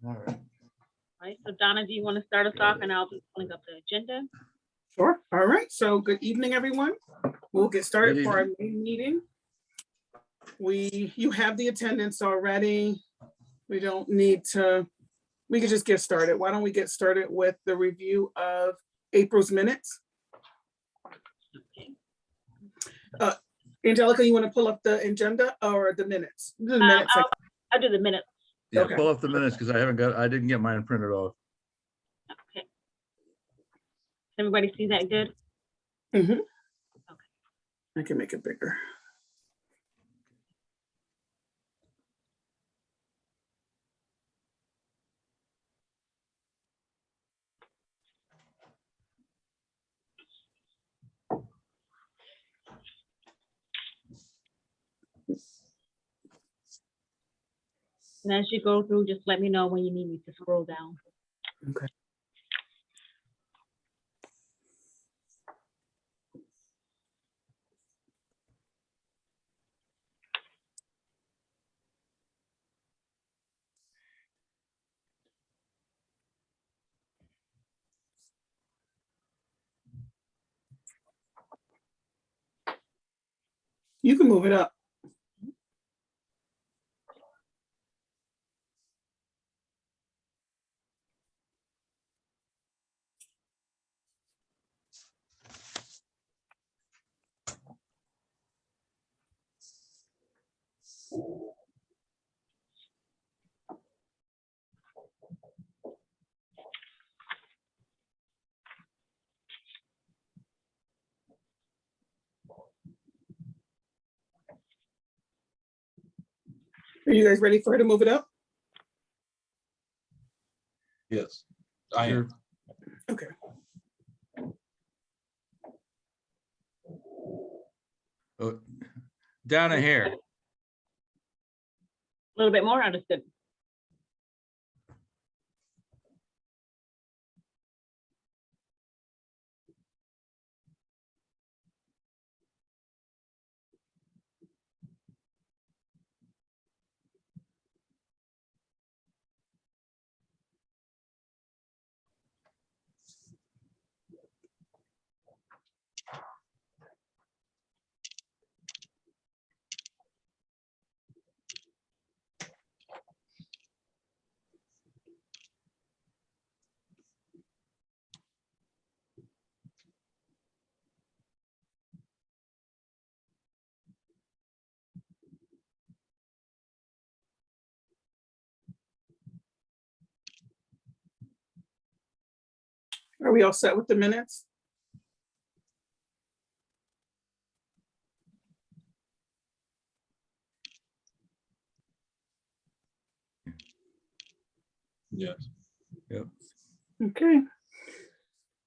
All right. All right, so Donna, do you want to start us off and I'll be pulling up the agenda? Sure. All right. So good evening, everyone. We'll get started for our main meeting. You have the attendance already. We don't need to, we can just get started. Why don't we get started with the review of April's minutes? Angelica, you want to pull up the agenda or the minutes? The minutes. I'll do the minutes. Yeah, Okay. pull up the minutes because I didn't get mine printed off. Okay. Everybody see that good? Mm-hmm. Okay. I can make it bigger. And as you go through, just let me know when you need me to scroll down. Okay. You can move it up. Are you guys ready for her to move it up? Yes, I am. Okay. Oh, down a hair. A little bit more, understood. Are we all set with the minutes? Yes. Yep. Okay.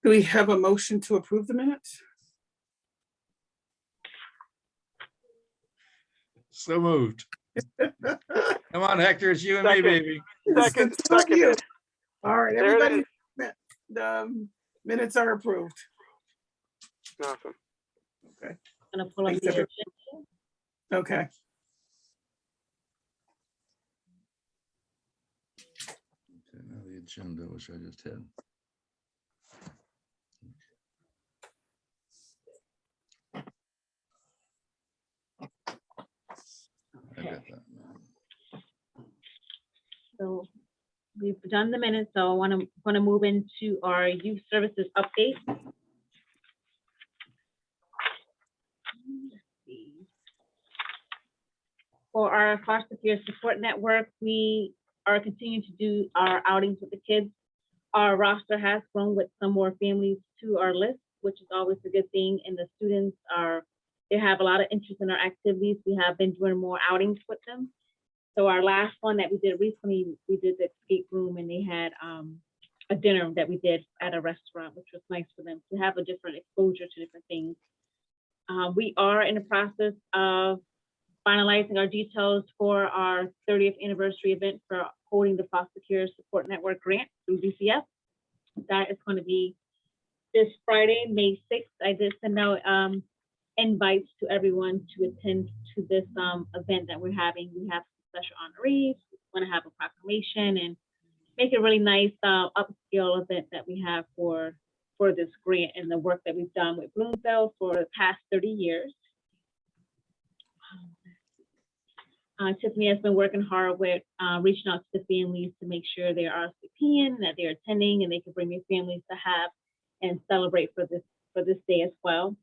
Do we have a motion to approve the minutes? So moved. Come on, Hector, it's you and me, Second. baby. Second, It's two of you. second. All right, There it everybody, the minutes are approved. Awesome. Okay. I'm gonna pull up Thanks, the everyone. agenda. Okay. Okay, now the agenda, which I just had. I got that. So we've done the minutes, so I want to move into our youth services update. For our foster care support network, we are continuing to do our outings with the kids. Our roster has grown with some more families to our list, which is always a good thing. And the students they have a lot of interest in our activities. We have been doing more outings with them. So our last one that we did recently, we did the escape room, and they had a dinner that we did at a restaurant, which was nice for them to have a different exposure to different things. We are in the process of finalizing our details for our 30th anniversary event for holding the Foster Care Support Network grant through DCF. That is going to be this Friday, May 6th. I did send out invites to everyone to attend to this event that we're having. We have special honorees. We're going to have a proclamation, and make a really nice upscale event that we have for this grant and the work that we've done with Bloomfield for the past 30 years. Tiffany has been working hard with reaching out to the families to make sure they are RSVPing, that they're attending, and they can bring their families to have and celebrate for this day as well.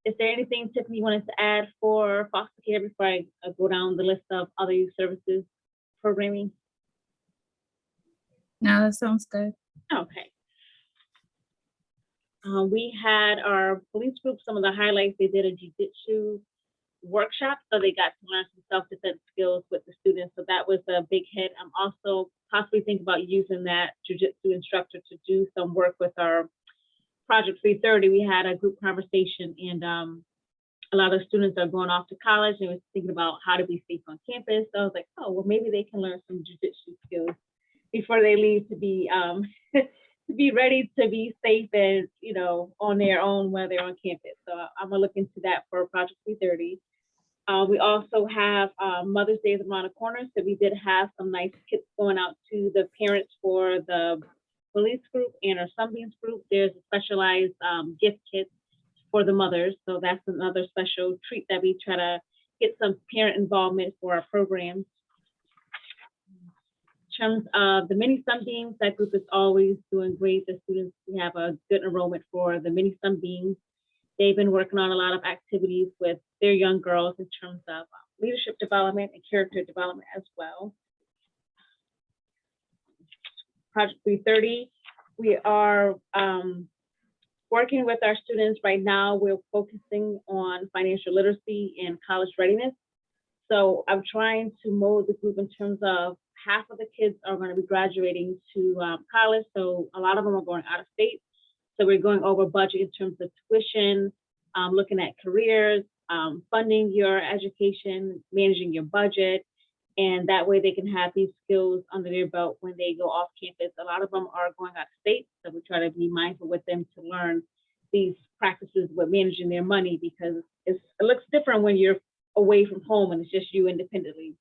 Is there anything, Tiffany, you wanted to add for foster care before I go down the list of other youth services programming? No, that sounds good. Okay. We had our police group, some of the highlights, they did a jiu-jitsu workshop, so they got to learn some self-defense skills with the students, so that was a big hit. I'm also possibly thinking about using that jiu-jitsu instructor to do some work with our Project 330. We had a group conversation, and a lot of students are going off to college and was thinking about how to be safe on campus. So I was like, oh, well, maybe they can learn some jiu-jitsu skills before they leave to be to be ready to be safe and, you know, on their own while they're on campus. So I'm gonna look into that for Project 330. We also have Mother's Day is around the corner, so we did have some nice kits going out to the parents for the police group and our Sunbeams group. There's a specialized gift kit for the mothers, so that's another special treat that we try to get some parent involvement for our programs. In terms of the mini Sunbeams, that group is always doing great. The students, we have a good enrollment for the mini Sunbeams. They've been working on a lot of activities with their young girls in terms of leadership development and character development as well. Project 330, we are working with our students right now. We're focusing on financial literacy and college readiness. So I'm trying to mold the group in terms of half of the kids are going to be graduating to college. So a lot of them are going out of state. So we're going over budget in terms of tuition, looking at careers, funding your education, managing your budget. And that way they can have these skills under their belt when they go off campus. A lot of them are going out of state. So we try to be mindful with them to learn these practices with managing their money, because it looks different when you're away from home and it's just you independently.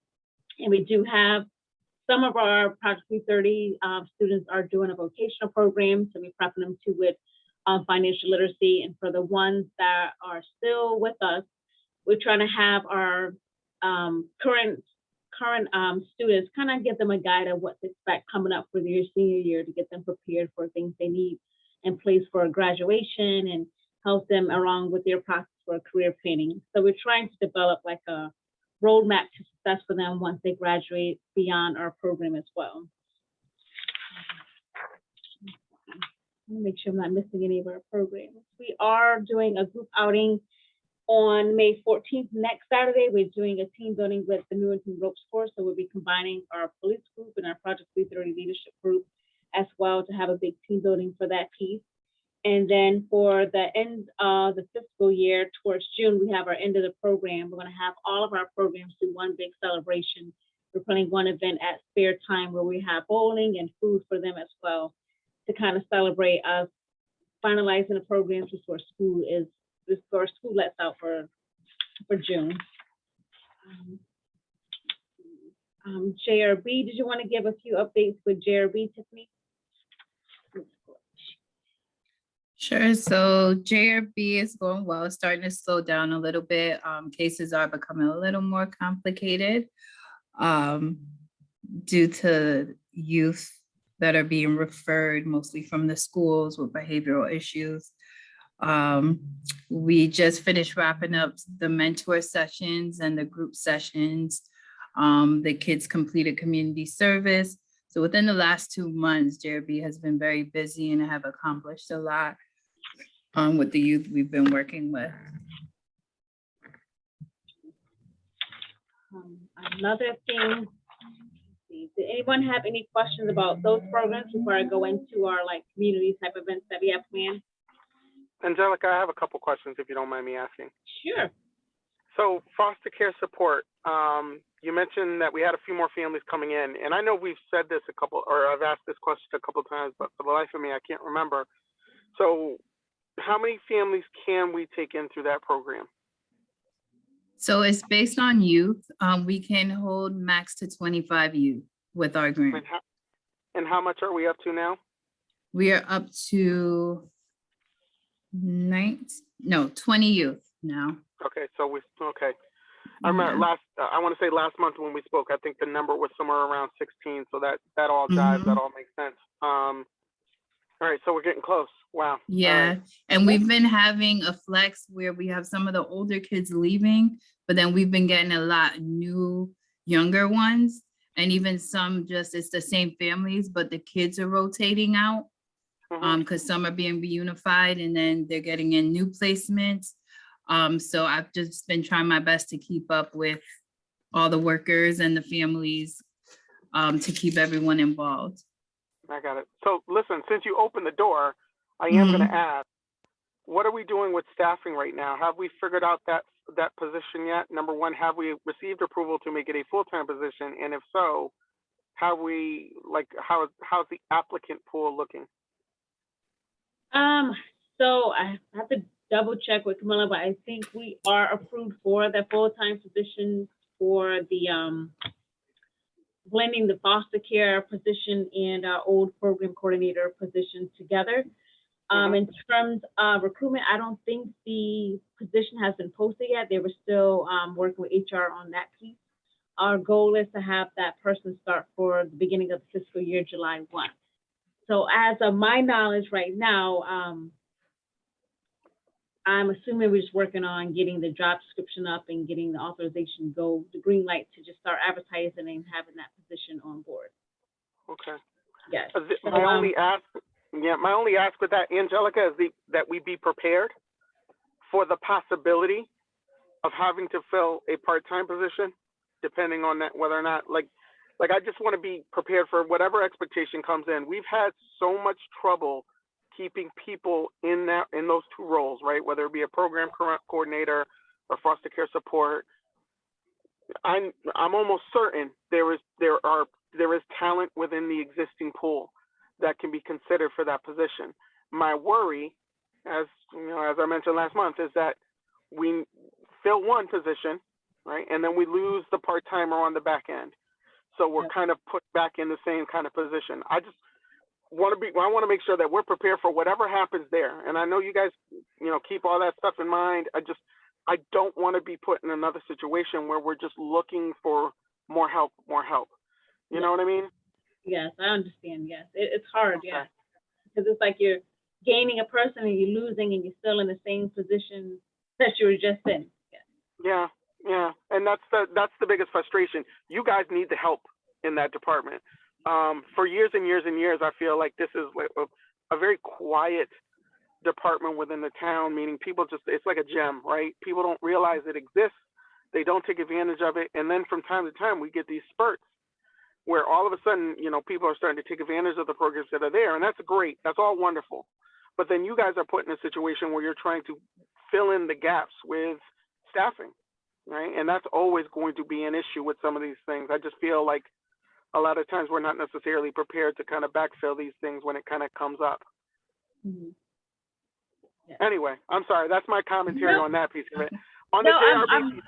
And we do have some of our Project 330 students are doing a vocational program, so we're prepping them to with financial literacy. And for the ones that are still with us, we're trying to have our current students kind of give them a guide of what to expect coming up for their senior year to get them prepared for things they need in place for graduation and help them along with their process for career planning. So we're trying to develop like a roadmap to success for them once they graduate beyond our program as well. Let me make sure I'm not missing any of our programs. We are doing a group outing on May 14th, next Saturday. We're doing a team building with the Newington Ropes Course. So we'll be combining our police group and our Project 330 leadership group as well to have a big team building for that piece. And then for the end of the fiscal year, towards June, we have our end of the program. We're going to have all of our programs do one big celebration. We're planning one event at Spare Time where we have bowling and food for them as well to kind of celebrate us finalizing the programs before school lets out for June. JRB, did you want to give a few updates with JRB, Tiffany? Sure. So JRB is going well. It's starting to slow down a little bit. Cases are becoming a little more complicated due to youth that are being referred mostly from the schools with behavioral issues. We just finished wrapping up the mentor sessions and the group sessions. The kids completed community service. So within the last 2 months, JRB has been very busy and have accomplished a lot with the youth we've been working with. Another thing, did anyone have any questions about those programs before I go into our like community type events that we have planned? Angelica, I have a couple questions if you don't mind me asking. Sure. So foster care support, you mentioned that we had a few more families coming in, and I know we've said this I've asked this question a couple times, but for the life of me, I can't remember. So how many families can we take in through that program? So it's based on youth. We can hold max to 25 youth with our grant. And how much are we up to now? We are up to 20 youth now. Okay, so okay. I remember I want to say last month when we spoke, I think the number was somewhere around 16. So that all jives, that all makes sense. All right, so we're getting close. Wow. Yeah, Right. and we've been having a flex where we have some of the older kids leaving, but then we've been getting a lot new, younger ones, and even some just, it's the same families, but the kids are rotating out because some are being reunified and then they're getting in new placements. So I've just been trying my best to keep up with all the workers and the families to keep everyone involved. I got it. So listen, since you opened the door, I am going to ask, what are we doing with staffing right now? Have we figured out that position yet? Number one, have we received approval to make it a full-time position? And if so, how's the applicant pool looking? So I have to double check with Camilla, but I think we are approved for the full-time position for the blending the foster care position and our old program coordinator position together. In terms of recruitment, I don't think the position has been posted yet. They were still working with HR on that piece. Our goal is to have that person start for the beginning of the fiscal year, July 1. So as of my knowledge right now, I'm assuming we're just working on getting the job description up and getting the authorization go, the green light to just start advertising and having that position on board. Okay. Yes. My only ask with that, Angelica, is that we be prepared for the possibility of having to fill a part-time position, depending on that, whether or not, like I just want to be prepared for whatever expectation comes in. We've had so much trouble keeping people in those two roles, right? Whether it be a program coordinator or foster care support. I'm almost certain there is talent within the existing pool that can be considered for that position. My worry, as I mentioned last month, is that we fill one position, right, and then we lose the part-timer on the back end. So we're kind of put back in the same kind of position. I want to make sure that we're prepared for whatever happens there. And I know you guys, keep all that stuff in mind. I don't want to be put in another situation where we're just looking for more help. You know what I mean? Yes, I understand. Yes, it's hard. Okay. Yeah, because it's like you're gaining a person and you're losing, and you're still in the same position that you were just in. Yeah, and that's the biggest frustration. You guys need the help in that department. For years and years and years, I feel like this is a very quiet department within the town, meaning people it's like a gem, right? People don't realize it exists. They don't take advantage of it. And then from time to time, we get these spurts where all of a sudden, people are starting to take advantage of the programs that are there. And that's great. That's all wonderful. But then you guys are put in a situation where you're trying to fill in the gaps with staffing, right? And that's always going to be an issue with some of these things. I just feel like a lot of times we're not necessarily prepared to kind of backfill these things when it kind of comes up. Mm-hmm. Yeah. Anyway, I'm sorry. That's my commentary on that piece of it. On No, the JRB piece,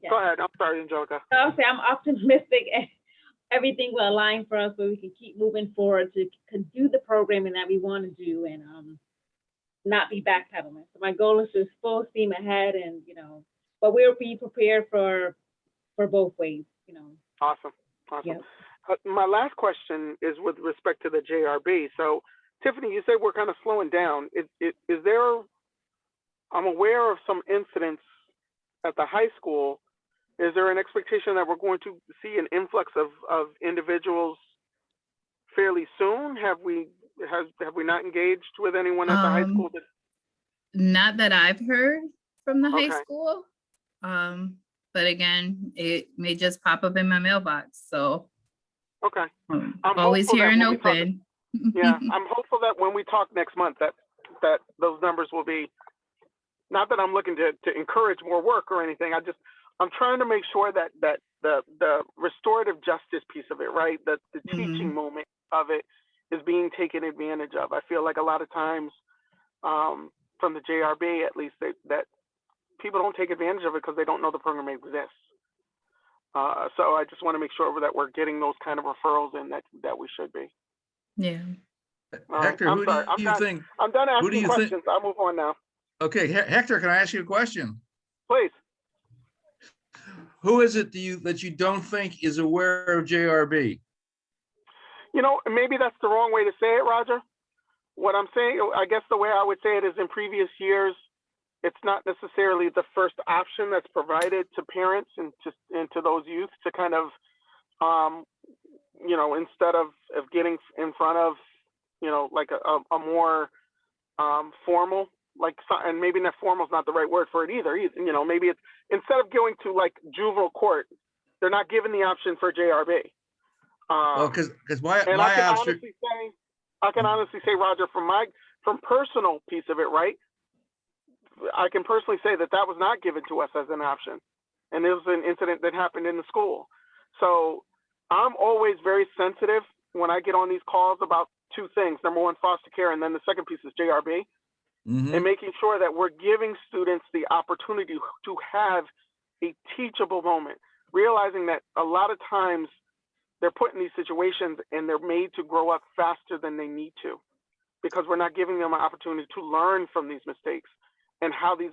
yeah. Go ahead. I'm sorry, Angelica. I'll say I'm optimistic and everything will align for us so we can keep moving forward to do the programming that we want to do and not be backpedaling. So my goal is just full steam ahead and, but we'll be prepared for both ways, Awesome. Yep. My last question is with respect to the JRB. So, Tiffany, you said we're kind of slowing down. Is there, I'm aware of some incidents at the high school. Is there an expectation that we're going to see an influx of individuals fairly soon? Have we not engaged with anyone at the high school? Not that I've heard from the high Okay. school. But again, it may just pop up in my mailbox. So Okay. I'm I'm always hopeful here that and when we talk- open. Yeah, I'm hopeful that when we talk next month, that those numbers will be. Not that I'm looking to encourage more work or anything. I'm trying to make sure that the restorative justice piece of it, right, that the teaching moment of it is being taken advantage of. I feel like a lot of times, from the JRB at least, that people don't take advantage of it because they don't know the program exists. So I just want to make sure that we're getting those kind of referrals in that we should be. Yeah. All right, Hector, I'm who sorry. do you think? I'm done Who do asking you think? questions. I'll move on now. Okay, Hector, can I ask you a question? Please. Who is it that you don't think is aware of JRB? You know, maybe that's the wrong way to say it, Roger. What I'm saying, I guess the way I would say it is in previous years, it's not necessarily the first option that's provided to parents and to those youth to kind of, you know, instead of getting in front of, you know, like a more formal, like, and maybe that formal is not the right word for it either. You know, maybe it's instead of going to like juvenile court, they're not given the option for JRB. Well, because my I can honestly say, Roger, from personal piece of it, right? I can personally say that was not given to us as an option, and it was an incident that happened in the school. So I'm always very sensitive when I get on these calls about two things. Number one, foster care, and then the second piece is JRB, and making sure that we're giving students the opportunity to have a teachable moment, realizing that a lot of times they're put in these situations and they're made to grow up faster than they need to, because we're not giving them an opportunity to learn from these mistakes and how this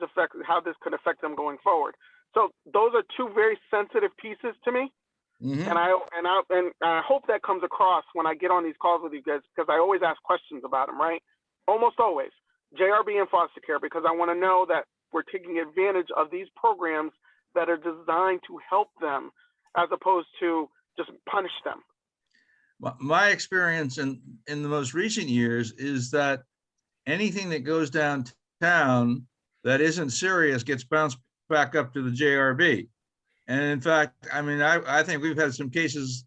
could affect them going forward. So those are two very sensitive pieces to me. And I hope that comes across when I get on these calls with you guys, because I always ask questions about them, right? Almost always, JRB and foster care, because I want to know that we're taking advantage of these programs that are designed to help them as opposed to just punish them. My experience in the most recent years is that anything that goes downtown that isn't serious gets bounced back up to the JRB. And in fact, I mean, I think we've had some cases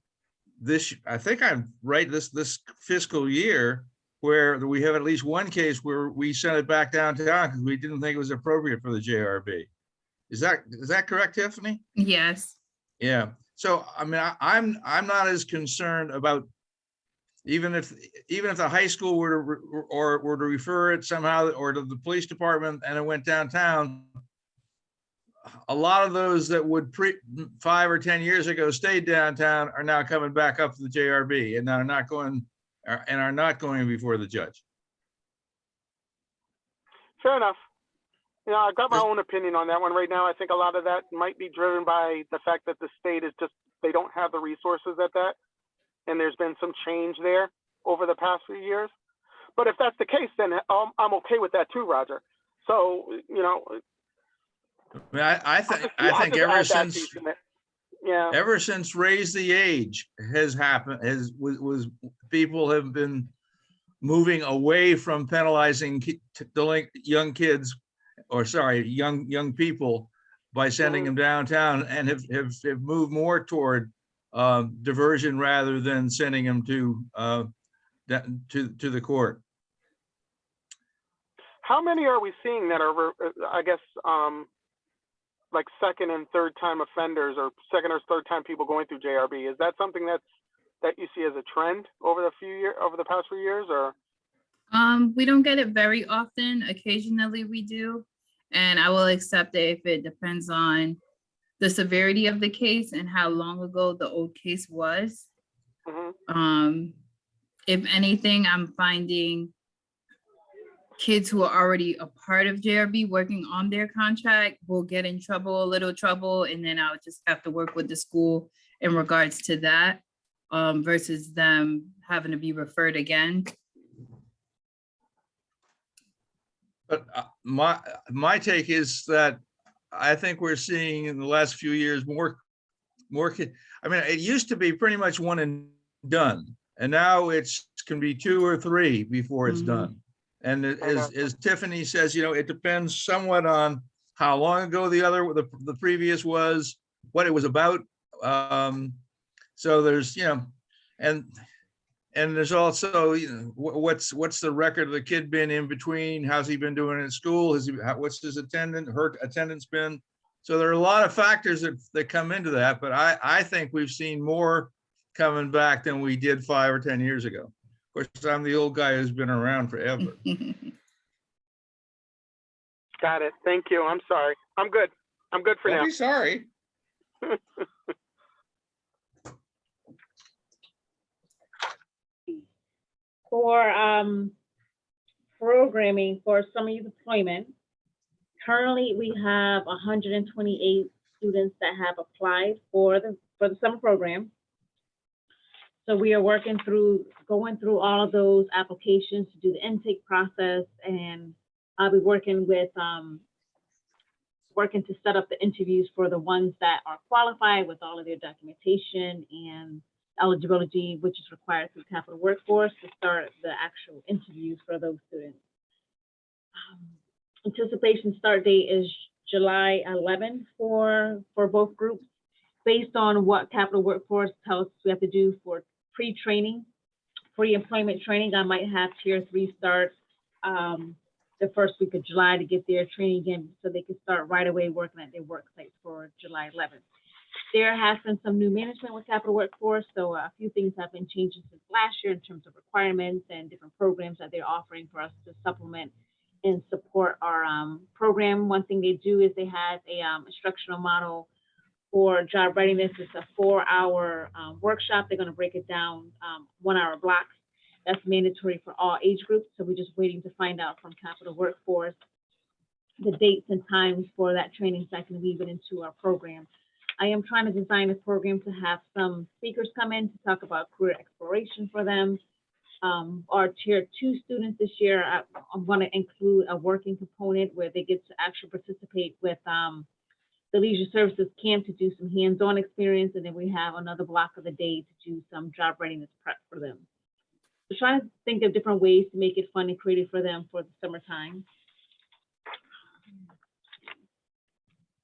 I think I'm right, this fiscal year, where we have at least one case where we sent it back downtown because we didn't think it was appropriate for the JRB. Is that correct, Tiffany? Yes. Yeah. So I mean, I'm not as concerned about even if the high school were to refer it somehow or to the police department and it went downtown. A lot of those that would 5 or 10 years ago stayed downtown are now coming back up to the JRB and are not going before the judge. Fair enough. You know, I've got my own opinion on that one right now. I think a lot of that might be driven by the fact that the state is just, they don't have the resources at that. And there's been some change there over the past few years. But if that's the case, then I'm okay with that too, Roger. So, you know, I think ever since Raise the Age has happened, was people have been moving away from penalizing young kids, or sorry, young people by sending them downtown, and have moved more toward diversion rather than sending them to the court. How many are we seeing that are, I guess, like second and third time offenders, or second or third time people going through JRB? Is that something that you see as a trend over the past few years, or? We don't get it very often. Occasionally we do. And I will accept it if it depends on the severity of the case and how long ago the old case was. If anything, I'm finding kids who are already a part of JRB working on their contract will get in a little trouble, and then I'll just have to work with the school in regards to that, versus them having to be referred again. But my take is that I think we're seeing in the last few years more. I mean, it used to be pretty much one and done, and now can be 2 or 3 before it's done. And as Tiffany says, you know, it depends somewhat on how long ago the previous was, what it was about. So there's, you know, and there's also, you know, what's the record of the kid been in between? How's he been doing in school? What's her attendance been? So there are a lot of factors that come into that, but I think we've seen more coming back than we did 5 or 10 years ago. Of course, I'm the old guy who's been around forever. Got it. Thank you. I'm sorry. I'm good. I'm good for now. Don't be sorry. For programming for summer youth deployment, currently we have 128 students that have applied for the summer program. So we are going through all of those applications to do the intake process, and I'll be working to set up the interviews for the ones that are qualified with all of their documentation and eligibility, which is required through Capital Workforce, to start the actual interviews for those students. Anticipation start date is July 11 for both groups, based on what Capital Workforce tells us we have to do for pre-training, pre-employment training. I might have tier 3 start the first week of July to get their training in so they can start right away working at their work sites for July 11th. There has been some new management with Capital Workforce, so a few things have been changing since last year in terms of requirements and different programs that they're offering for us to supplement and support our program. One thing they do is they have a instructional model for job readiness. It's a 4-hour workshop. They're going to break it down 1-hour blocks. That's mandatory for all age groups. So we're just waiting to find out from Capital Workforce the dates and times for that training so I can weave it into our program. I am trying to design a program to have some speakers come in to talk about career exploration for them. Our tier 2 students this year, I'm going to include a working component where they get to actually participate with the Leisure Services Camp to do some hands-on experience, and then we have another block of the day to do some job readiness prep for them. We're trying to think of different ways to make it fun and creative for them for the summertime.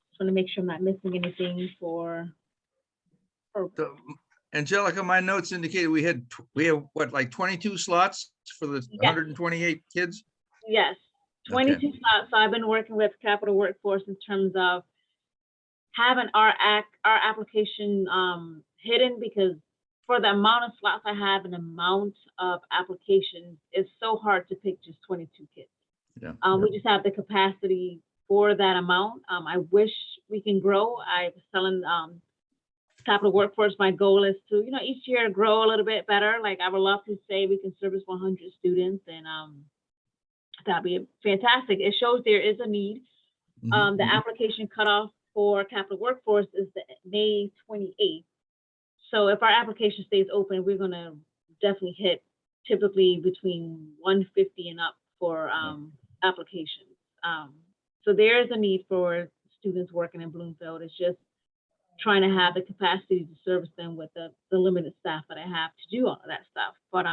Just want to make sure I'm not missing anything for. So, Angelica, my notes indicated we have what, like 22 slots for the 128 kids? Yes, 22 Okay. slots. So I've been working with Capital Workforce in terms of having our application hidden, because for the amount of slots I have and amount of applications, it's so hard to pick just 22 kids. Yeah. We just have the capacity for that amount. I wish we can grow. I was telling Capital Workforce, my goal is to, each year grow a little bit better. Like, I would love to say we can service 100 students, and that'd be fantastic. It shows there is a need. The application cutoff for Capital Workforce is the May 28th. So if our application stays open, we're going to definitely hit typically between 150 and up for applications. So there is a need for students working in Bloomfield. It's just trying to have the capacity to service them with the limited staff that I have to do all of that stuff. But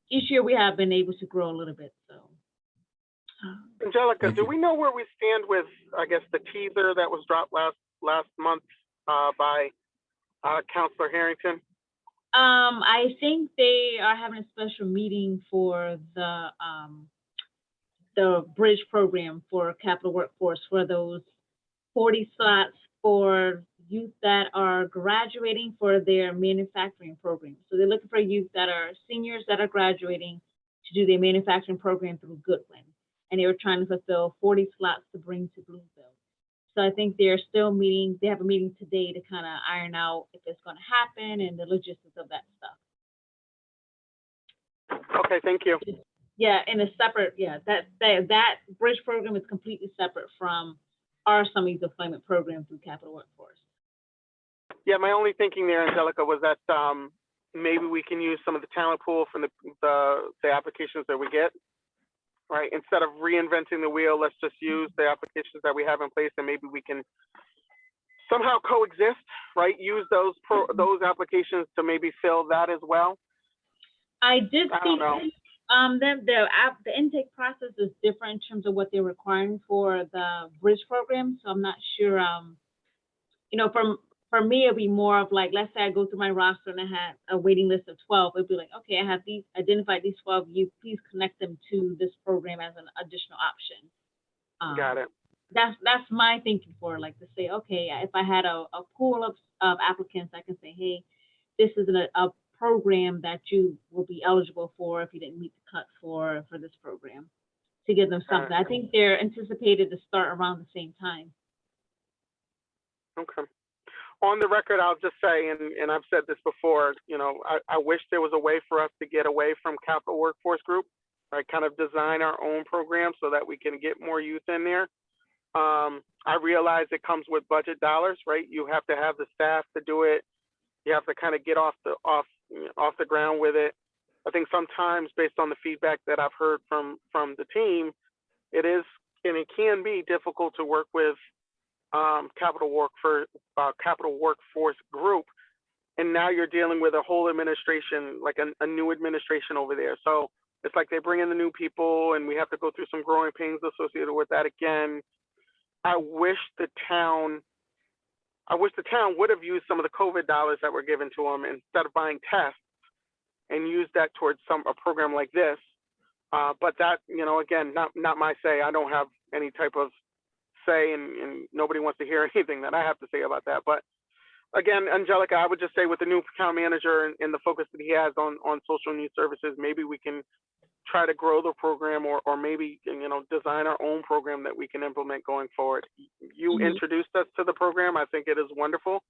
each year we have been able to grow a little bit. So, Angelica, do we know where we stand with, I guess, the teaser that was dropped last month by Counselor Harrington? I think they are having a special meeting for the bridge program for Capital Workforce for those 40 slots for youth that are graduating for their manufacturing program. So they're looking for youth that are seniors that are graduating to do their manufacturing program through Goodwin. And they were trying to fulfill 40 slots to bring to Bloomfield. So I think they're still meeting. They have a meeting today to kind of iron out if it's going to happen and the logistics of that stuff. Okay, thank you. Yeah, in a separate, that bridge program is completely separate from our summer youth deployment program through Capital Workforce. Yeah, my only thinking there, Angelica, was that maybe we can use some of the talent pool from the applications that we get, right? Instead of reinventing the wheel, let's just use the applications that we have in place, and maybe we can somehow coexist, right? Use those applications to maybe fill that as well. I did I see don't know. The intake process is different in terms of what they're requiring for the bridge program. So I'm not sure. For me, it'd be more of like, let's say I go through my roster and I had a waiting list of 12. It'd be like, okay, I have identified these 12 youth. Please connect them to this program as an additional option. Got it. That's my thinking for, like, to say, okay, if I had a pool of applicants, I can say, hey, this is a program that you will be eligible for if you didn't meet the cut for this program, to give them something. I think they're anticipated to start around the same time. Okay. on the record, I'll just say, and I've said this before, you know, I wish there was a way for us to get away from Capital Workforce Group, right? Kind of design our own program so that we can get more youth in there. I realize it comes with budget dollars, right? You have to have the staff to do it. You have to kind of get off the ground with it. I think sometimes, based on the feedback that I've heard from the team, it is and it can be difficult to work with Capital Workforce Group, and now you're dealing with a whole administration, like a new administration over there. So it's like they bring in the new people, and we have to go through some growing pains associated with that again. I wish the town would have used some of the COVID dollars that were given to them instead of buying tests, and use that towards a program like this. But that, you know, again, not my say. I don't have any type of say, and nobody wants to hear anything that I have to say about that. But again, Angelica, I would just say with the new account manager and the focus that he has on social needs services, maybe we can try to grow the program, or maybe, you know, design our own program that we can implement going forward. You introduced us to the program. I think it is wonderful.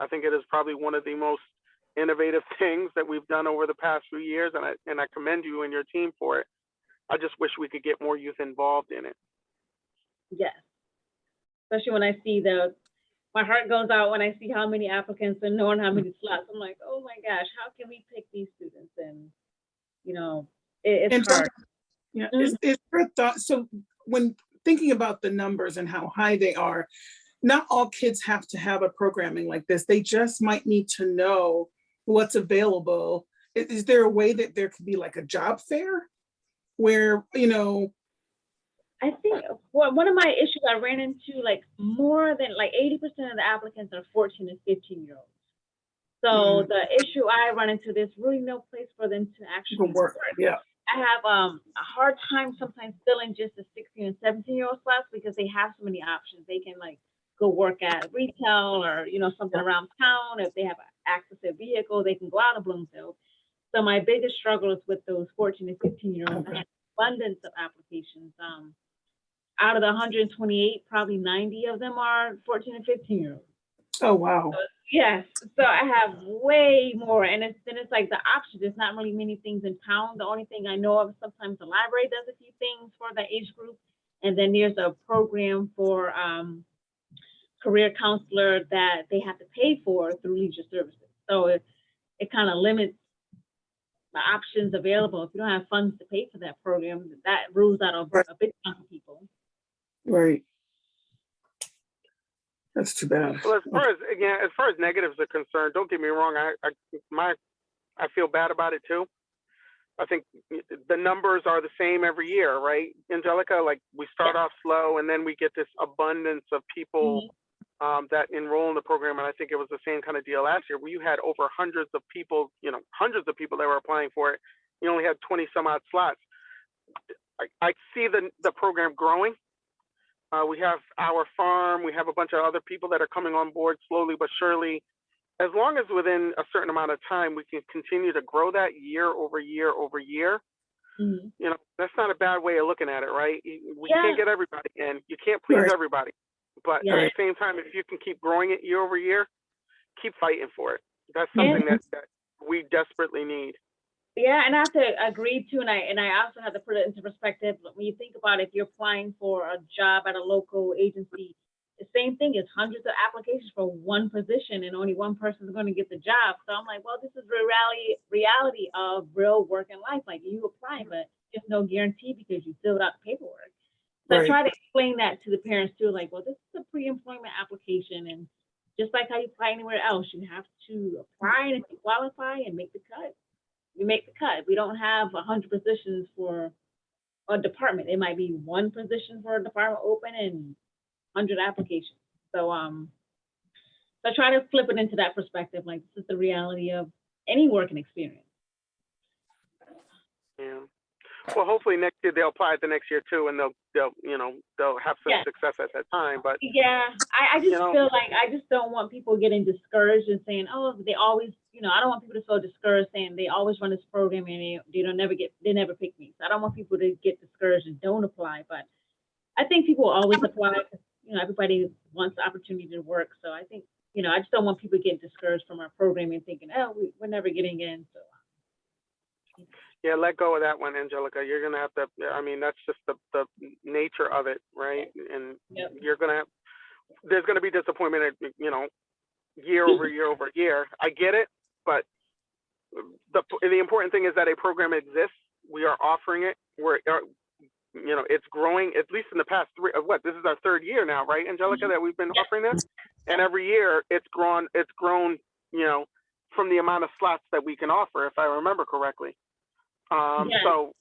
I think it is probably one of the most innovative things that we've done over the past few years, and I commend you and your team for it. I just wish we could get more youth involved in it. Yes. Especially when I see my heart goes out when I see how many applicants and knowing how many slots. I'm like, oh my gosh, how can we pick these students? And, you know, it's hard. Yeah, is your thought, so when thinking about the numbers and how high they are, not all kids have to have a programming like this. They just might need to know what's available. Is there a way that there could be like a job fair where, you know? I think one of my issues I ran into, like more than like 80% of the applicants are 14 and 15-year-olds. So the issue I run into, there's really no place for them to actually work. Yeah. I have a hard time sometimes filling just the 16 and 17-year-old slots because they have so many options. They can like go work at retail or, you know, something around town. If they have access to a vehicle, they can go out of Bloomfield. So my biggest struggle is with those 14 and 15-year-olds. I have abundance of applications. Out of the 128, probably 90 of them are 14 and 15-year-olds. Oh, wow. So, yes. So I have way more. And it's like the option. There's not really many things in town. The only thing I know of, sometimes the library does a few things for the age group. And then there's a program for career counselor that they have to pay for through leisure services. So it kind of limits the options available. If you don't have funds to pay for that program, that rules out a big chunk of people. Right. That's too bad. Well, as far as negatives are concerned, don't get me wrong. I feel bad about it too. I think the numbers are the same every year, right, Angelica? Like we start off slow, and then we get this abundance of people that enroll in the program. And I think it was the same kind of deal last year, where you had over hundreds of people that were applying for it. You only had 20 some odd slots. I see the program growing. We have our farm. We have a bunch of other people that are coming on board slowly but surely. As long as within a certain amount of time we can continue to grow that year over year over year, you know, that's not a bad way of looking at it, right? We can't get everybody in. You can't please everybody. But at the same time, if you can keep growing it year over year, keep fighting for it. That's something that we desperately need. Yeah, and I have to agree too, and I also have to put it into perspective. When you think about if you're applying for a job at a local agency, the same thing is hundreds of applications for one position, and only one person is going to get the job. So I'm like, well, this is the reality of real work and life. Like you apply, but there's no guarantee because you filled out the paperwork. So I try to explain that to the parents too, like, well, this is a pre-employment application, and just like how you apply anywhere else, you have to apply, and if you qualify and make the cut, you make the cut. We don't have 100 positions for a department. It might be one position for a department open and 100 applications. So I try to flip it into that perspective. Like this is the reality of any working experience. Yeah. Well, hopefully next year they'll apply it the next year too, and they'll have some success at that time. But yeah, I just feel like I just don't want people getting discouraged and saying, oh, they always, I don't want people to feel discouraged saying they always run this program and they never pick me. So I don't want people to get discouraged and don't apply. But I think people always apply because everybody wants the opportunity to work. So I think I just don't want people getting discouraged from our programming, thinking, oh, we're never getting in. So Yeah, let go of that one, Angelica. You're gonna have to. I mean, that's just the nature of it, right? And Yep. there's gonna be disappointment, year over year over year. I get it, but the important thing is that a program exists. We are offering it. It's growing. At least in the past this is our third year now, right, Angelica, that we've been offering this, and every year it's grown. It's grown, from the amount of slots that we can offer, if I remember correctly. Yes. So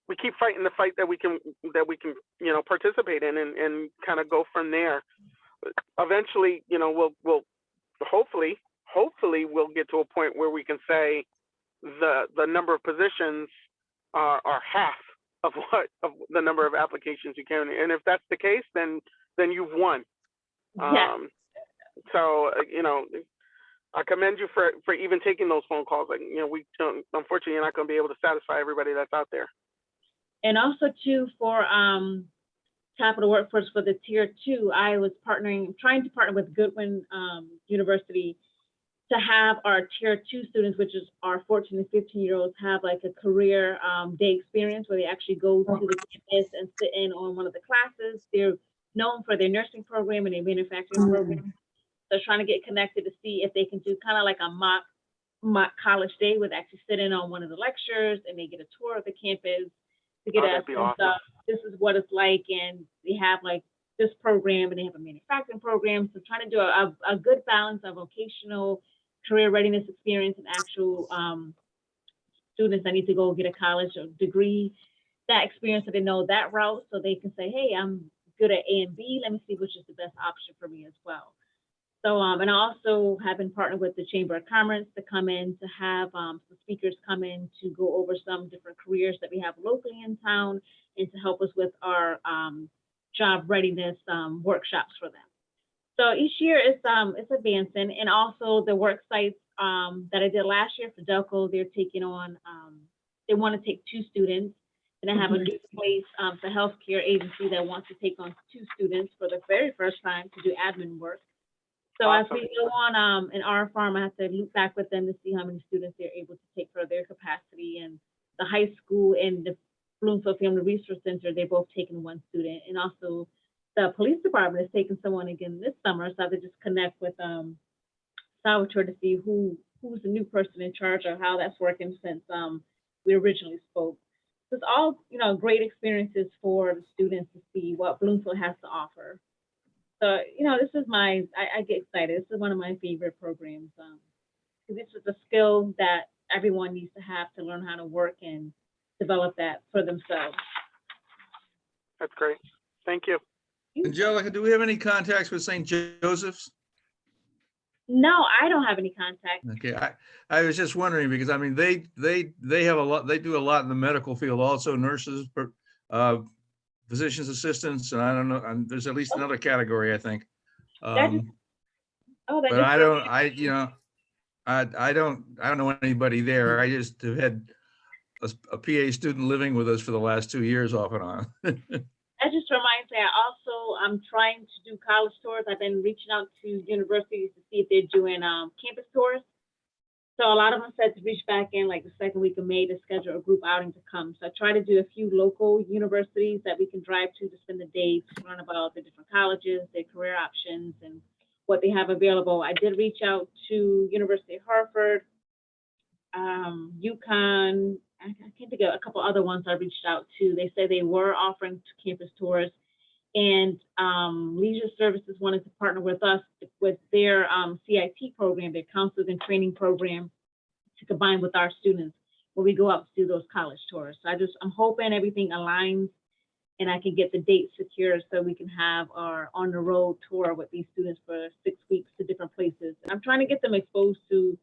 we keep fighting the fight that we can participate in and kind of go from there. Eventually, we'll hopefully we'll get to a point where we can say the number of positions are half of the number of applications you can, and if that's the case, then you've won. Yes. So I commend you for even taking those phone calls. Unfortunately, you're not going to be able to satisfy everybody that's out there. And also too, for capital workforce for the tier 2, I was trying to partner with Goodwin University to have our tier 2 students, which is our 14 and 15-year-olds, have like a career day experience where they actually go to the campus and sit in on one of the classes. They're known for their nursing program and their manufacturing program. So trying to get connected to see if they can do kind of like a mock college day where they actually sit in on one of the lectures and they get a tour of the campus to get a sense of this is what it's like, and they have like this program and they have a manufacturing program. So trying to do a good balance of vocational career readiness experience and actual students that need to go get a college or degree, that experience, so they know that route, so they can say, hey, I'm good at A and B, let me see which is the best option for me as well. So, and I also have been partnered with the Chamber of Commerce to come in to have some speakers come in to go over some different careers that we have locally in town and to help us with our job readiness workshops for them. So each year it's advancing, and also the work sites that I did last year for Delco, they're taking on, they want to take 2 students, and I have a new place, the healthcare agency that wants to take on 2 students for the very first time to do admin work. So awesome. As we go on in our farm, I have to loop back with them to see how many students they're able to take for their capacity. And the high school and the Bloomfield Family Resource Center, they're both taking 1 student. And also the police department is taking someone again this summer. So I have to just connect with Salvatore to see who's the new person in charge or how that's working since we originally spoke. So it's all, great experiences for the students to see what Bloomfield has to offer. So, this is I get excited. This is one of my favorite programs. This is a skill that everyone needs to have to learn how to work and develop that for themselves. That's great. Thank you. Angelica, do we have any contacts with St. Joseph's? No, I don't have any contact. Okay, I was just wondering because I mean they have a lot. They do a lot in the medical field, also nurses, physician's assistants, and I don't know. And there's at least another category, I think. But I don't know anybody there. I just have had a PA student living with us for the last 2 years off and on. That just reminds me, I'm trying to do college tours. I've been reaching out to universities to see if they're doing campus tours. So a lot of them said to reach back in like the second week of May to schedule a group outing to come. So I try to do a few local universities that we can drive to spend the day to learn about the different colleges, their career options, and what they have available. I did reach out to University of Hartford, UConn. I can't think of a couple other ones I reached out to. They said they were offering campus tours, and Leisure Services wanted to partner with us with their CIT program, their counselors and training program, to combine with our students when we go out to do those college tours. So I'm hoping everything aligns and I can get the date secured so we can have our on the road tour with these students for 6 weeks to different places. And I'm trying to get them exposed to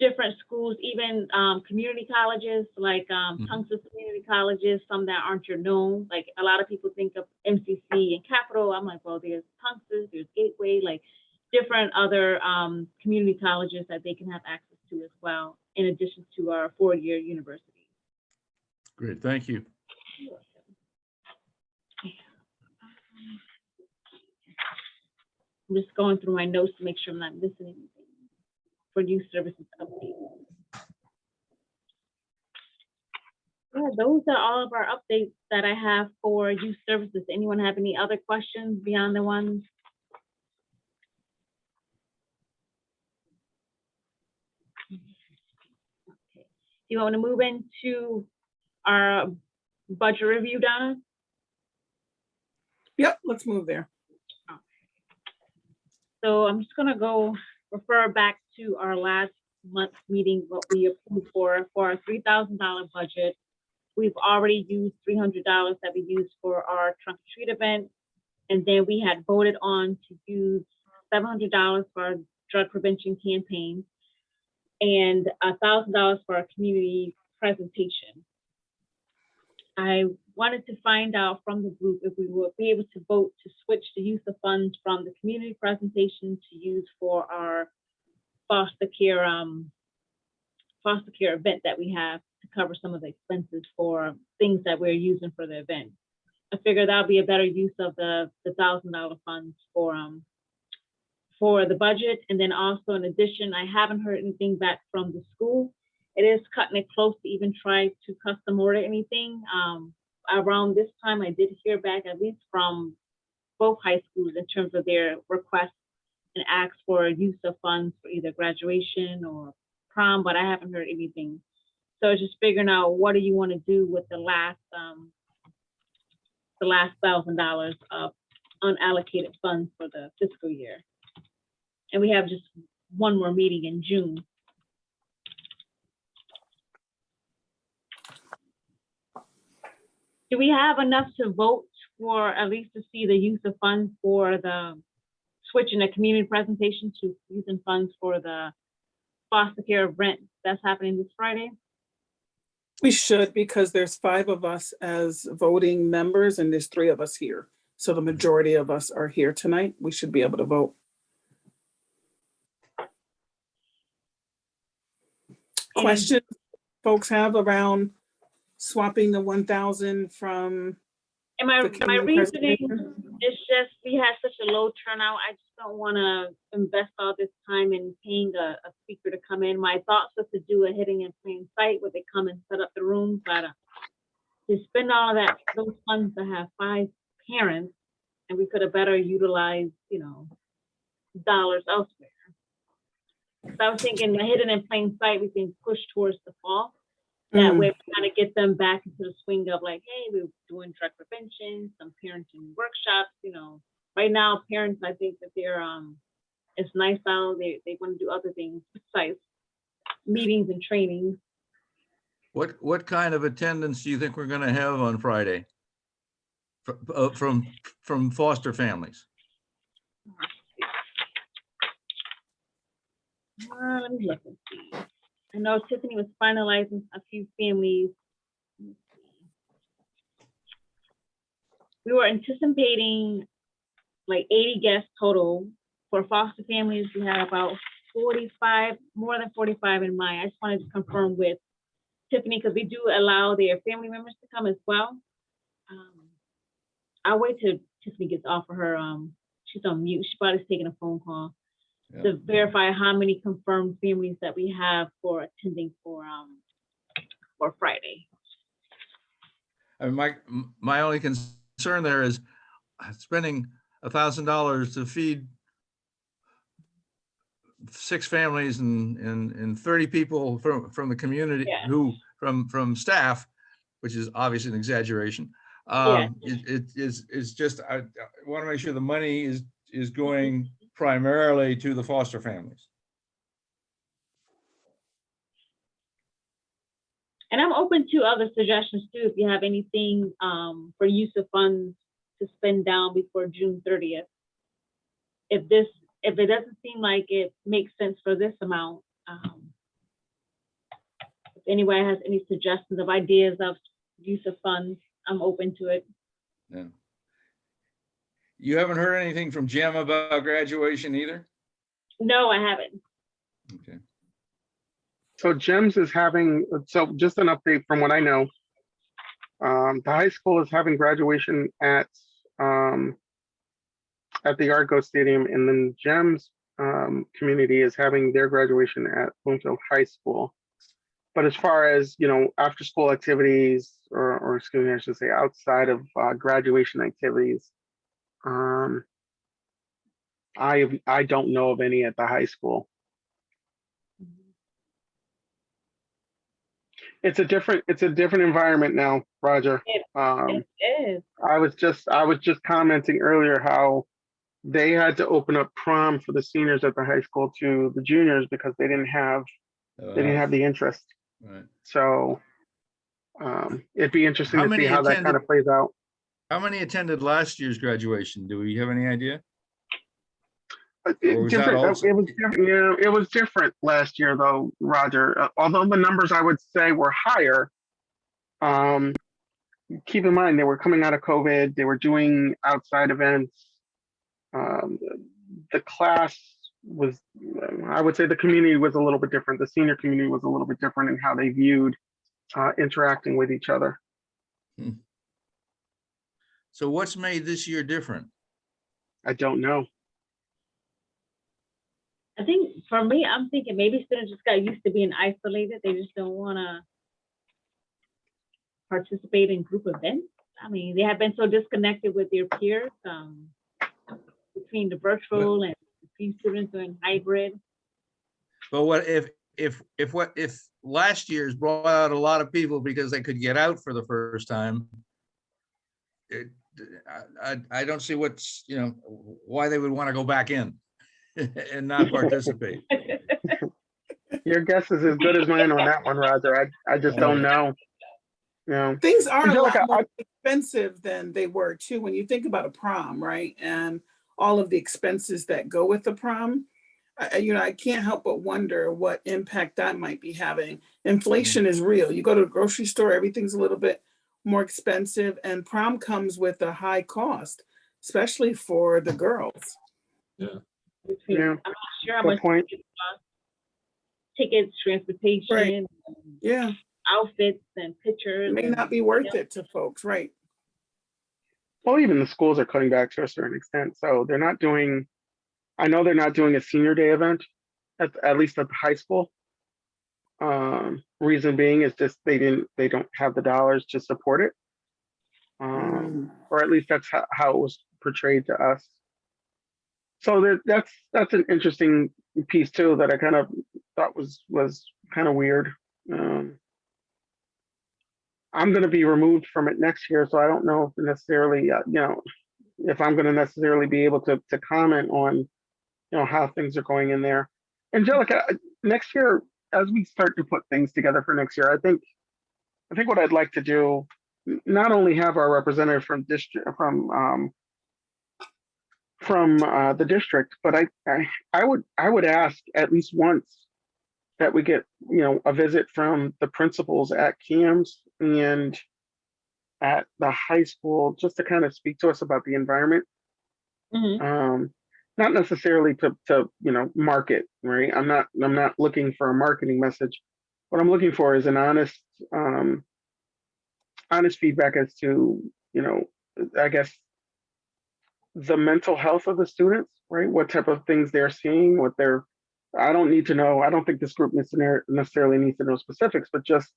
different schools, even community colleges, like Tungus community colleges, some that aren't your known. Like a lot of people think of MCC and Capital. I'm like, well, there's Tungus, there's Gateway, like different other community colleges that they can have access to as well, in addition to our 4-year university. Great, thank you. You're welcome. I'm just going through my notes to make sure I'm not missing anything for youth services update. Yeah, those are all of our updates that I have for youth services. Anyone have any other questions beyond the ones? Okay. Do you want to move into our budget review, Donna? Yep, let's move there. So I'm just gonna go refer back to our last month's meeting, what we approved for our $3,000 budget. We've already used $300 that we used for our trunk or treat event. And then we had voted on to use $700 for our drug prevention campaign and $1,000 for our community presentation. I wanted to find out from the group if we would be able to vote to switch the use of funds from the community presentation to use for our foster care event that we have to cover some of the expenses for things that we're using for the event. I figure that'll be a better use of the $1,000 funds for the budget. And then also in addition, I haven't heard anything back from the school. It is cutting it close to even try to custom order anything. Around this time, I did hear back at least from both high schools in terms of their requests and asks for use of funds for either graduation or prom, but I haven't heard anything. So just figuring out what do you want to do with the last $1,000 of unallocated funds for the fiscal year. And we have just one more meeting in June. Do we have enough to vote for at least to see the use of funds for the switching the community presentation to using funds for the foster care event that's happening this Friday? We should, because there's 5 of us as voting members and there's 3 of us here. So the majority of us are here tonight. We should be able to vote. Questions folks have around swapping the 1,000 from And my the community reasoning presentation? is just we had such a low turnout. I just don't want to invest all this time in paying a speaker to come in. My thoughts was to do a hitting in plain sight where they come and set up the room, but to spend all of those funds to have 5 parents, and we could have better utilized, dollars elsewhere. So I was thinking the hidden in plain sight, we can push towards the fall. That way we kind of get them back into the swing of like, hey, we're doing drug prevention, some parenting workshops, Right now, parents, I think that they're, it's nice out, they want to do other things besides meetings and trainings. What kind of attendance do you think we're going to have on Friday from foster families? Let me look and see. I know Tiffany was finalizing a few families. We were anticipating like 80 guests total. For foster families, we had about 45, more than 45 in mind. I just wanted to confirm with Tiffany because we do allow their family members to come as well. I'll wait till Tiffany gets off of her. She's on mute. She probably is taking a phone call to verify how many confirmed families that we have for attending for Friday. I mean, my only concern there is spending $1,000 to feed 6 families and 30 people from the community who from staff, which is obviously an exaggeration. It's just I want to make sure the money is going primarily to the foster families. And I'm open to other suggestions too, if you have anything for use of funds to spend down before June 30th. If it doesn't seem like it makes sense for this amount, if anyone has any suggestions of ideas of use of funds, I'm open to it. Yeah. You haven't heard anything from Jim about graduation either? No, I haven't. Okay. So GEMS is having, so just an update from what I know. The high school is having graduation at at the Arco Stadium, and then Jem's community is having their graduation at Bloomfield High School. But as far as, after school activities, or excuse me, I should say outside of graduation activities, I don't know of any at the high school. It's a different environment now, Roger. It is. I was just commenting earlier how they had to open up prom for the seniors at the high school to the juniors because they didn't have the interest. Right. So it'd be interesting How to see many how that kind attended- of plays out. How many attended last year's graduation? Do we have any idea? Or was that Different. also- It was different. Yeah, it was different last year though, Roger. Although the numbers I would say were higher. Keep in mind they were coming out of COVID. They were doing outside events. The class was, I would say, the community was a little bit different. The senior community was a little bit different in how they viewed interacting with each other. So what's made this year different? I don't know. I think for me, I'm thinking maybe students just got used to being isolated. They just don't want to participate in group events. I mean, they have been so disconnected with their peers between the virtual and between students doing hybrid. But what if last year's brought out a lot of people because they could get out for the first time? I don't see what's, why they would want to go back in and not participate. Your guess is as good as mine on that one, Roger. I just don't know. Things are a Angelica, lot more expensive than they were too. When you think about a prom, right? And all of the expenses that go with the prom, I can't help but wonder what impact that might be having. Inflation is real. You go to the grocery store, everything's a little bit more expensive, and prom comes with a high cost, especially for the girls. Yeah. I'm not sure how Good much point. tickets, transportation, Right. Yeah, outfits, and pictures. it may not be worth it to folks, right? Well, even the schools are cutting back to a certain extent. So they're not doing, I know they're not doing a senior day event, at least at the high school. Reason being is just they don't have the dollars to support it. Or at least that's how it was portrayed to us. So that's an interesting piece too that I kind of thought was kind of weird. I'm going to be removed from it next year, so I don't know if necessarily, if I'm going to necessarily be able to comment on, how things are going in there. Angelica, next year, as we start to put things together for next year, I think what I'd like to do, not only have our representative from the district, but I would ask at least once that we get, a visit from the principals at CAMS and at the high school, just to kind of speak to us about the environment. Not necessarily to market, right? I'm not looking for a marketing message. What I'm looking for is an honest feedback as to, I guess, the mental health of the students, right? What type of things they're seeing, I don't need to know. I don't think this group necessarily needs to know specifics, but just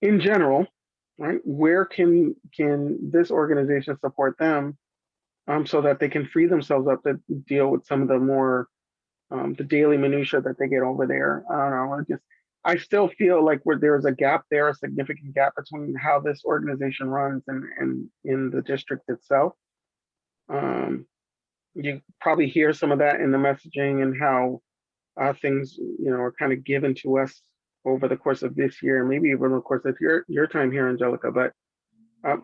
in general, right? Where can this organization support them so that they can free themselves up to deal with some of the more the daily minutia that they get over there? I don't know. I still feel like there's a gap there, a significant gap between how this organization runs and in the district itself. You probably hear some of that in the messaging and how things, are kind of given to us over the course of this year, maybe even over the course of your time here, Angelica. But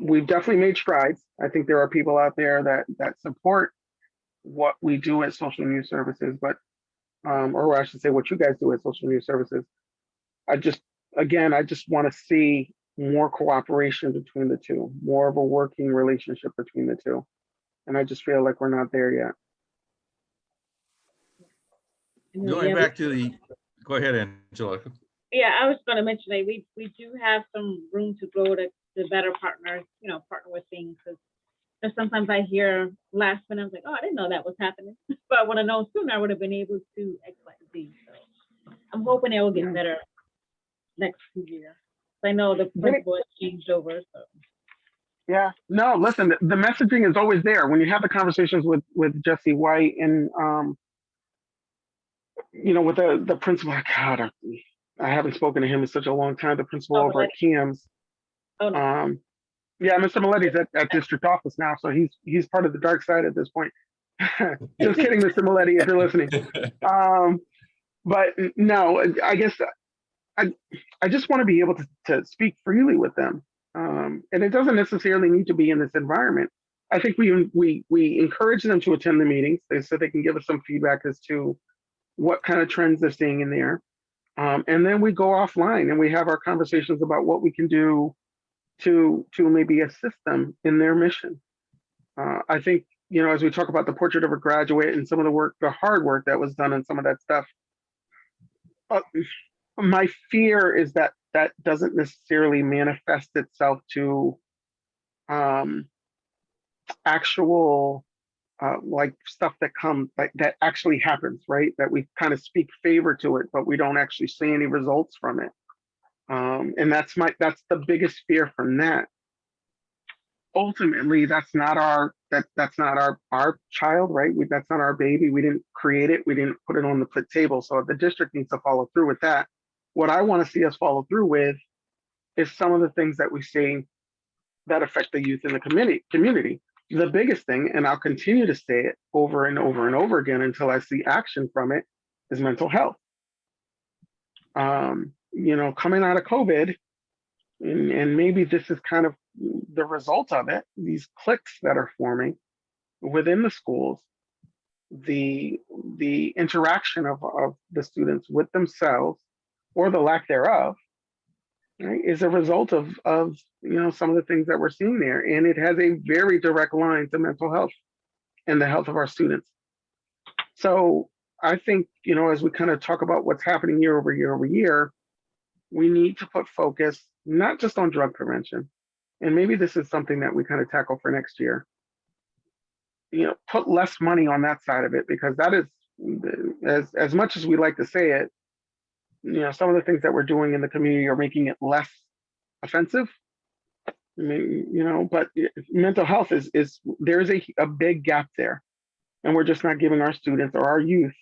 we've definitely made strides. I think there are people out there that support what we do at Social News Services, but or I should say what you guys do at Social News Services. I just want to see more cooperation between the two, more of a working relationship between the two. And I just feel like we're not there yet. Going back to go ahead, Angelica. Yeah, I was going to mention that we do have some room to grow to better partner with things. Because There's sometimes I hear last minute, I was like, oh, I didn't know that was happening. But I want to know sooner, I would have been able to X, Y, Z. So I'm hoping it will get better next year. I know the principal has changed over, so. Yeah, no, listen, the messaging is always there. When you have the conversations with Jesse White and, with the principal, God, I haven't spoken to him in such a long time, the principal Oh, over at Cam's. Oh, no. Yeah, Mr. Miletti's at district office now, so he's part of the dark side at this point. Just kidding, Mr. Miletti, if you're listening. But no, I guess I just want to be able to speak freely with them. And it doesn't necessarily need to be in this environment. I think we encourage them to attend the meetings so they can give us some feedback as to what kind of trends they're seeing in there. And then we go offline and we have our conversations about what we can do to maybe assist them in their mission. I think, as we talk about the portrait of a graduate and some of the work, the hard work that was done and some of that stuff, my fear is that doesn't necessarily manifest itself to actual like stuff that comes, like that actually happens, right? That we kind of speak favor to it, but we don't actually see any results from it. And that's the biggest fear from that. Ultimately, that's not our child, right? That's not our baby. We didn't create it. We didn't put it on the table. So the district needs to follow through with that. What I want to see us follow through with is some of the things that we see that affect the youth in the community. The biggest thing, and I'll continue to say it over and over and over again until I see action from it, is mental health. Coming out of COVID, and maybe this is kind of the result of it, these cliques that are forming within the schools, the interaction of the students with themselves or the lack thereof, right, is a result of some of the things that we're seeing there. And it has a very direct line to mental health and the health of our students. So I think, as we kind of talk about what's happening year over year over year, we need to put focus not just on drug prevention, and maybe this is something that we kind of tackle for next year. Put less money on that side of it, because that is, as much as we like to say it, some of the things that we're doing in the community are making it less offensive. I mean, but mental health is there's a big gap there, and we're just not giving our students or our youth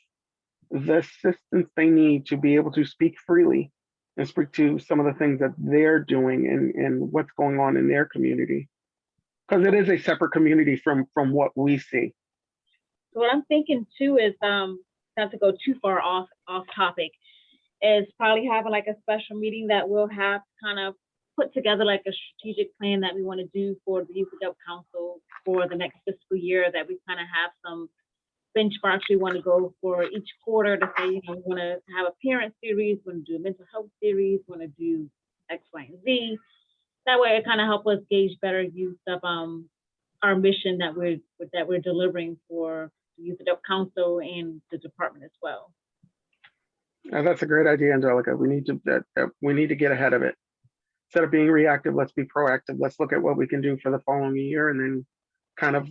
the assistance they need to be able to speak freely and speak to some of the things that they're doing and what's going on in their community, because it is a separate community from what we see. So what I'm thinking too is, not to go too far off topic, is probably having like a special meeting that we'll have kind of put together like a strategic plan that we want to do for the Youth Adult Council for the next fiscal year, that we kind of have some benchmarks we want to go for each quarter to say, we want to have a parent series, we want to do a mental health series, we want to do X, Y, and Z. That way it kind of helps us gauge better use of our mission that we're delivering for the Youth Adult Council and the department as well. That's a great idea, Angelica. We need to get ahead of it. Instead of being reactive, let's be proactive. Let's look at what we can do for the following year and then kind of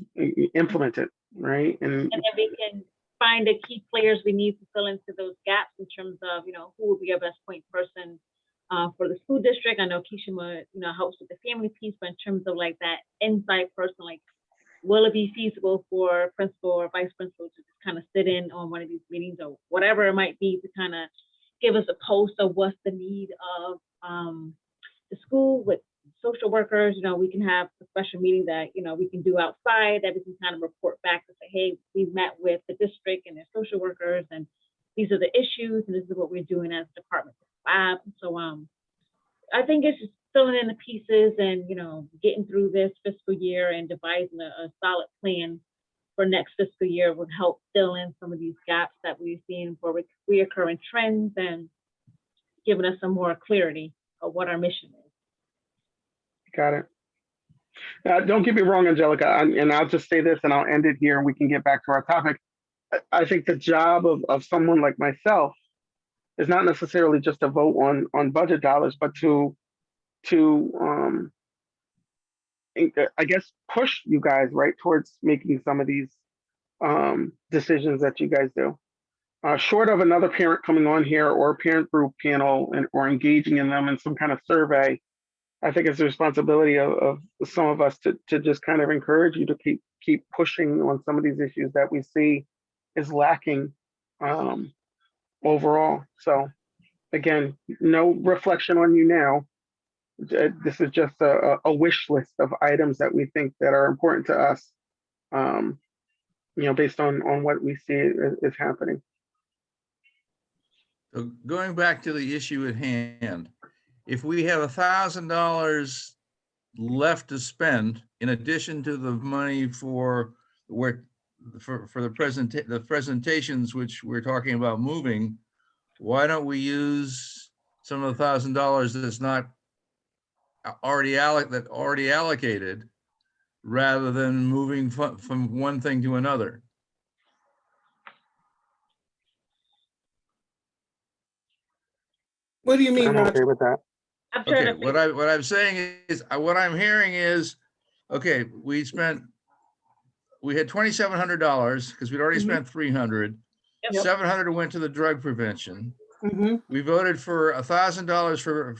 implement it, right? And then we can find the key players we need to fill into those gaps in terms of, who will be our best point person for the school district. I know Kishima, helps with the family piece, but in terms of like that inside person, like, will it be feasible for principal or vice principal to just kind of sit in on one of these meetings or whatever it might be, to kind of give us a pulse of what's the need of the school with social workers. We can have a special meeting that, we can do outside, that we can kind of report back to say, hey, we met with the district and their social workers, and these are the issues, and this is what we're doing as a department. So I think it's just filling in the pieces and, getting through this fiscal year and devising a solid plan for next fiscal year would help fill in some of these gaps that we're seeing for reoccurring trends and giving us some more clarity of what our mission is. Got it. Don't get me wrong, Angelica, and I'll just say this and I'll end it here and we can get back to our topic. I think the job of someone like myself is not necessarily just to vote on budget dollars, but to I guess, push you guys right towards making some of these decisions that you guys do. Short of another parent coming on here or a parent group panel or engaging in them in some kind of survey, I think it's the responsibility of some of us to just kind of encourage you to keep pushing on some of these issues that we see is lacking overall. So again, no reflection on you now. This is just a wish list of items that we think that are important to us, based on what we see is happening. So going back to the issue at hand, if we have $1,000 left to spend, in addition to the money for the presentations, which we're talking about moving, why don't we use some of the $1,000 that's not already allocated, rather than moving from one thing to another? What do you mean, I'm okay Roger? with that. I'm trying Okay, to what I'm saying is, what I'm hearing is, okay, we had $2,700 because we'd already Mhm. spent 300. Yep. 700 went to the drug prevention. Mhm. We voted for $1,000 for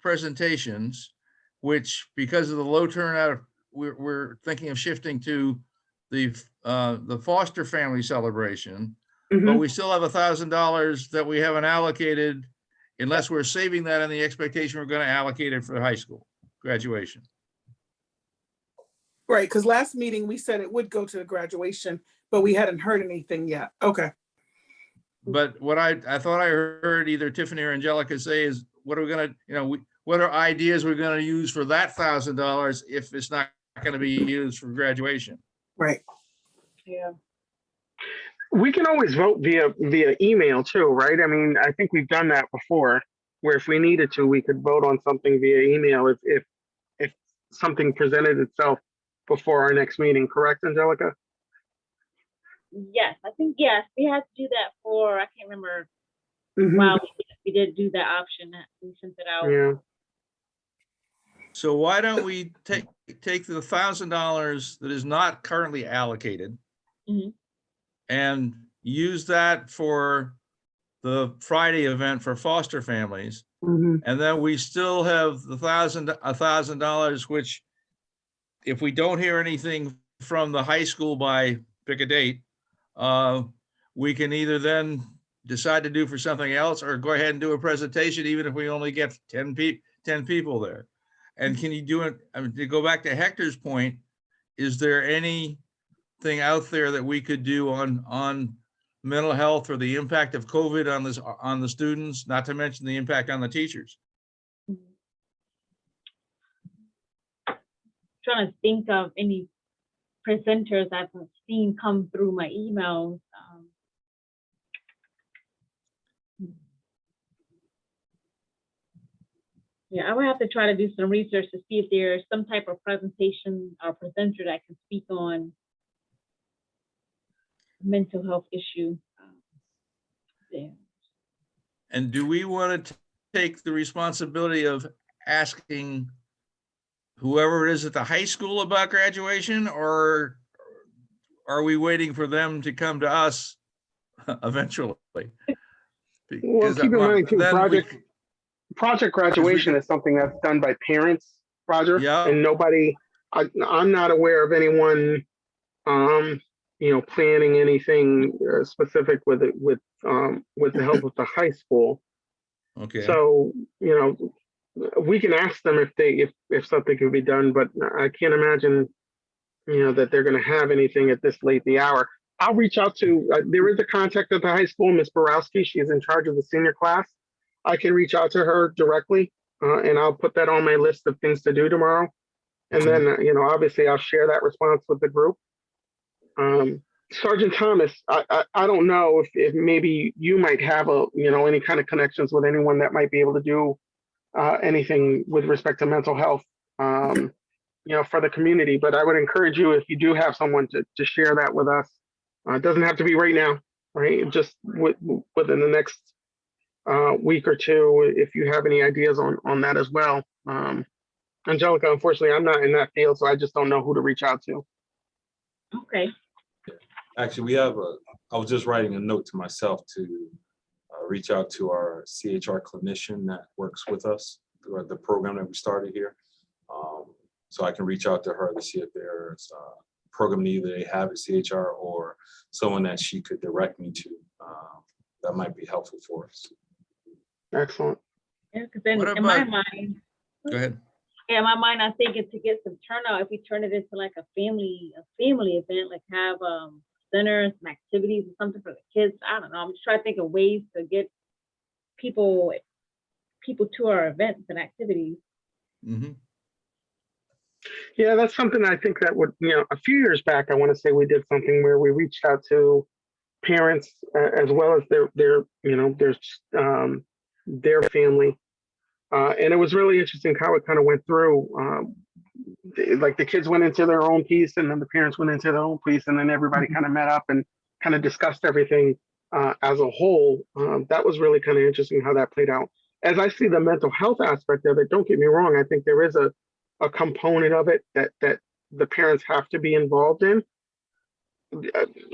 presentations, which, because of the low turnout, we're thinking of shifting to the foster family celebration. But Mhm. we still have $1,000 that we haven't allocated, unless we're saving that in the expectation we're going to allocate it for high school graduation. Right, because last meeting we said it would go to the graduation, but we hadn't heard anything yet. Okay. But what I thought I heard either Tiffany or Angelica say is, what are we gonna, what are ideas we're gonna use for that $1,000 if it's not gonna be used for graduation? Right. Yeah. We can always vote via email too, right? I mean, I think we've done that before, where if we needed to, we could vote on something via email if something presented itself before our next meeting. Correct, Angelica? Yes, I think, yes, we had to do that for, I can't remember, Mhm. wow, we did do that option, we sent it out. Yeah. So why don't we take the $1,000 that is not currently allocated Mhm. and use that for the Friday event for foster families? Mhm. And then we still have the $1,000, which, if we don't hear anything from the high school by pick a date, we can either then decide to do for something else or go ahead and do a presentation, even if we only get 10 people there. And can you do it? I mean, to go back to Hector's point, is there anything out there that we could do on mental health or the impact of COVID on the students, not to mention the impact on the teachers? Trying to think of any presenters I've seen come through my emails. Yeah, I would have to try to do some research to see if there's some type of presentation or presenter that can speak on mental health issue. Yeah. And do we want to take the responsibility of asking whoever it is at the high school about graduation, or are we waiting for them to come to us eventually? Well, keep in mind too, then project graduation is something that's done by parents, Roger, Yeah. and nobody. I'm not aware of anyone, planning anything specific with it with the help of the high school. Okay. So we can ask them if something can be done, but I can't imagine that they're going to have anything at this late the hour. I'll reach out to. There is a contact at the high school, Miss Borowski. She is in charge of the senior class. I can reach out to her directly, and I'll put that on my list of things to do tomorrow. And then, obviously, I'll share that response with the group. Sergeant Thomas, I don't know if maybe you might have any kind of connections with anyone that might be able to do anything with respect to mental health, for the community. But I would encourage you, if you do have someone, to share that with us. It doesn't have to be right now, right? Just within the next week or two, if you have any ideas on that as well. Angelica, unfortunately, I'm not in that field, so I just don't know who to reach out to. Okay, Actually, I was just writing a note to myself to reach out to our CHR clinician that works with us throughout the program that we started here. So I can reach out to her to see if there's a program either they have at CHR or someone that she could direct me to. That might be helpful for us. Excellent. yeah, because then What in my about- mind, Go ahead. yeah, in my mind, I'm thinking to get some turnout, if we turn it into like a family event, like have dinners and activities or something for the kids. I don't know. I'm just trying to think of ways to get people to our events and activities. Mhm. Yeah, that's something I think that would, a few years back, I want to say we did something where we reached out to parents as well as their family. And it was really interesting how it kind of went through. Like the kids went into their own piece and then the parents went into their own piece and then everybody kind of met up and kind of discussed everything as a whole. That was really kind of interesting how that played out. As I see the mental health aspect of it, don't get me wrong, I think there is a component of it that the parents have to be involved in.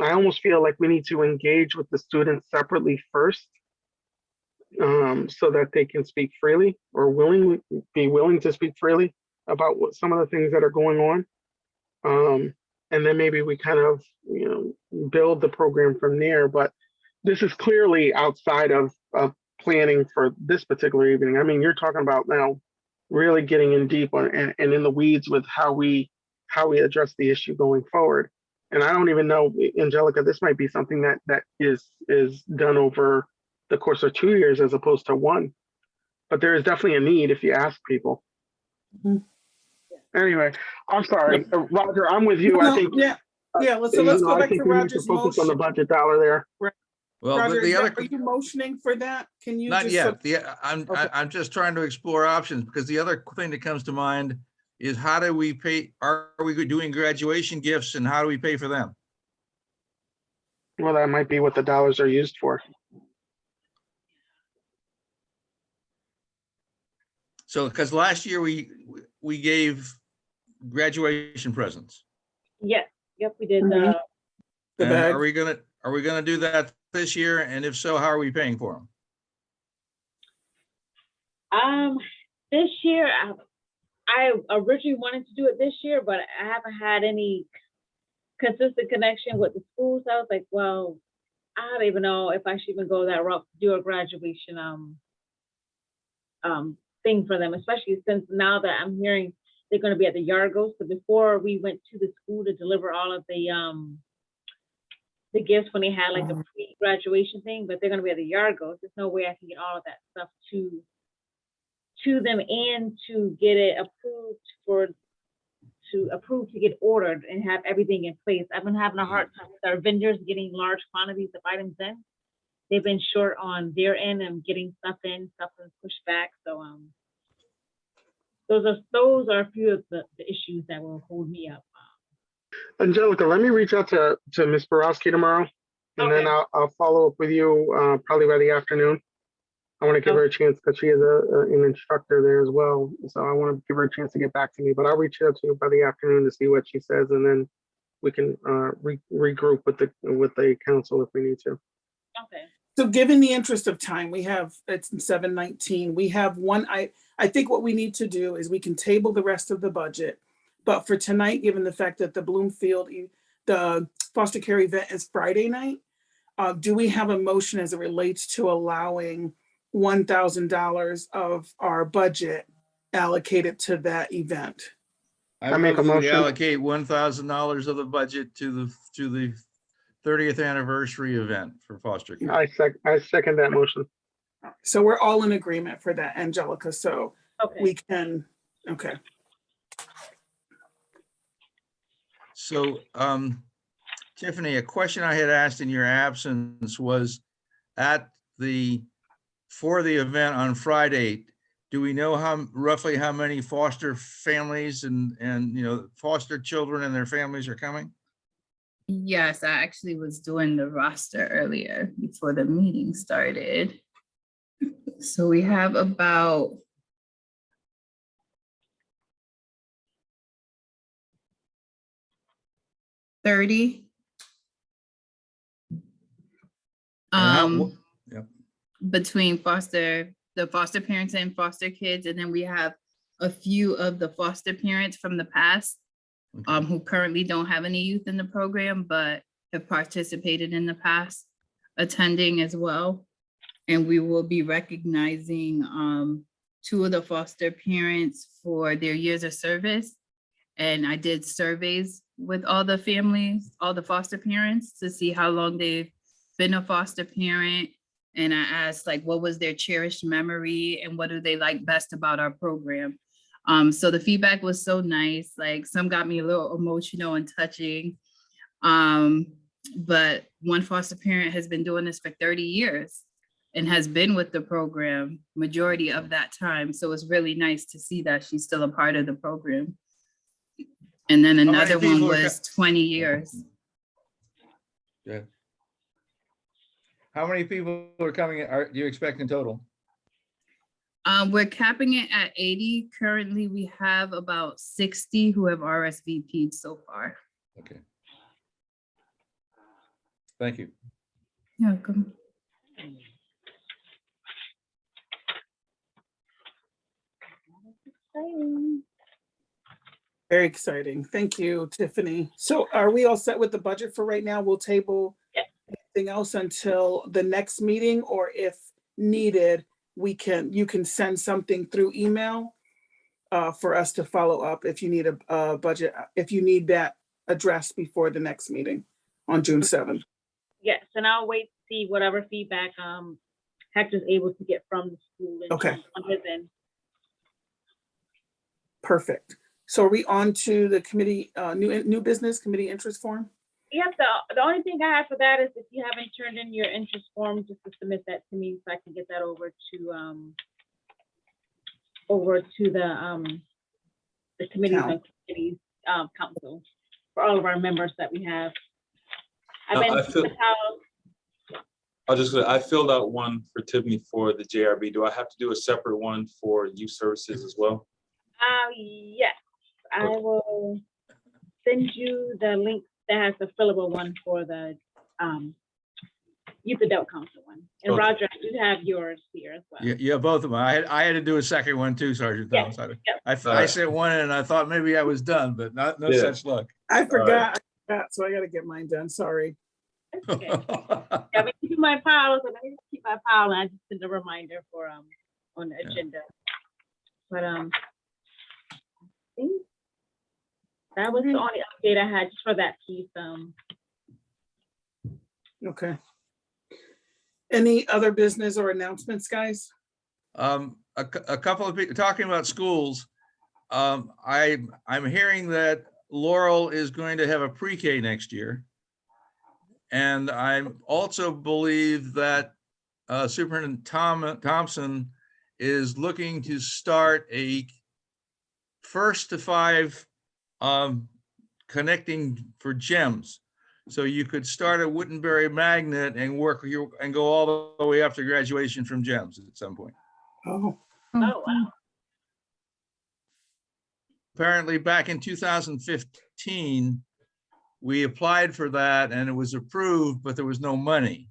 I almost feel like we need to engage with the students separately first, so that they can speak freely or be willing to speak freely about what some of the things that are going on. And then maybe we kind of, build the program from there. But this is clearly outside of planning for this particular evening. I mean, you're talking about now really getting in deep and in the weeds with how we address the issue going forward. And I don't even know, Angelica, this might be something that is done over the course of 2 years as opposed to one. But there is definitely a need if you ask people. Mhm. Anyway, I'm sorry, Roger. I'm with you. No, I think. yeah. So let's go back to I think we need to Roger's focus on the motion. budget dollar there. Well, Roger, the other, are you motioning for that? Can you not just? yet. I'm Okay. just trying to explore options because the other thing that comes to mind is how do we pay, are we doing graduation gifts and how do we pay for them? Well, that might be what the dollars are used for. So, because last year we gave graduation presents. Yes, yep, we did. Mhm. The And bag. are we gonna do that this year? And if so, how are we paying for them? This year, I originally wanted to do it this year, but I haven't had any consistent connection with the schools. I was like, well, I don't even know if I should even go that route to do a graduation thing for them, especially since now that I'm hearing they're going to be at the Yargos. So before we went to the school to deliver all of the gifts when they had like the pre-graduation thing, but they're going to be at the Yargos. There's no way I can get all of that stuff to them and to get it approved to get ordered and have everything in place. I've been having a hard time with our vendors getting large quantities of items in. They've been short on their end and getting stuff in, stuff is pushed back. So those are a few of the issues that will hold me up. Angelica, let me reach out to Ms. Borowski tomorrow, and then Okay. I'll follow up with you probably by the afternoon. I want to give her a chance because she is an instructor there as well. So I want to give her a chance to get back to me, but I'll reach out to you by the afternoon to see what she says, and then we can regroup with the council if we need to. Okay. So given the interest of time, it's 7:19. We have one, I think what we need to do is we can table the rest of the budget. But for tonight, given the fact that the Bloomfield, the foster care event is Friday night, do we have a motion as it relates to allowing $1,000 of our budget allocated to that event? I make a move we motion. allocate $1,000 of the budget to the 30th anniversary event for foster care. I second that motion. So we're all in agreement for that, Angelica. So Okay. we can, okay. So, Tiffany, a question I had asked in your absence was for the event on Friday, do we know roughly how many foster families and foster children and their families are coming? Yes, I actually was doing the roster earlier before the meeting started. So we have about 30. And how- Um, Yep. between the foster parents and foster kids, and then we have a few of the foster parents from the past Okay. who currently don't have any youth in the program, but have participated in the past, attending as well. And we will be recognizing 2 of the foster parents for their years of service. And I did surveys with all the families, all the foster parents, to see how long they've been a foster parent. And I asked, like, what was their cherished memory and what do they like best about our program? So the feedback was so nice. Like, some got me a little emotional and touching. But one foster parent has been doing this for 30 years and has been with the program majority of that time. So it's really nice to see that she's still a part of the program. And then many another one people are was 20 years. Yeah. How many people are coming, are you expect in total? We're capping it at 80. Currently, we have about 60 who have RSVP'd so far. Okay. Thank you. You're welcome. Very exciting. Thank you, Tiffany. So are we all set with the budget for right now? We'll table anything else until the next meeting, or if needed, you can send something through email for us to follow up if you need a budget, if you need that addressed before the next meeting on June 7th. Yes, and I'll wait to see whatever feedback Hector's able to get from the school. And Okay. on his end. Perfect. So are we on to the committee, new business committee interest form? Yes, the only thing I have for that is if you haven't turned in your interest form, just to submit that to me so I can get that over to the committees and committees council for all of our members that we have. I filled out one for Tiffany for the JRB. Do I have to do a separate one for youth services as well? Yes, I will send you the link that has the fillable one for the youth adult council one. And Okay. Roger, you have yours here as well. Yeah, both of them. I had to do a second one too, Sergeant Yes, Thomas. yes. I sent one and I thought maybe I was done, but no Yeah. such luck. I forgot, so I gotta get mine done, sorry. Okay. Yeah, we keep my pile, so let me keep my pile, and I just send a reminder for on the agenda. But I think that was the only update I had just for that piece. Okay. Any other business or announcements, guys? A couple of people talking about schools. I'm hearing that Laurel is going to have a pre-K next year. And I also believe that Superintendent Thompson is looking to start a 1st to 5 connecting for GEMS. So you could start at Wittenberry Magnet and and go all the way up to graduation from GEMS at some point. Oh, Oh, wow. Apparently back in 2015, we applied for that and it was approved, but there was no money.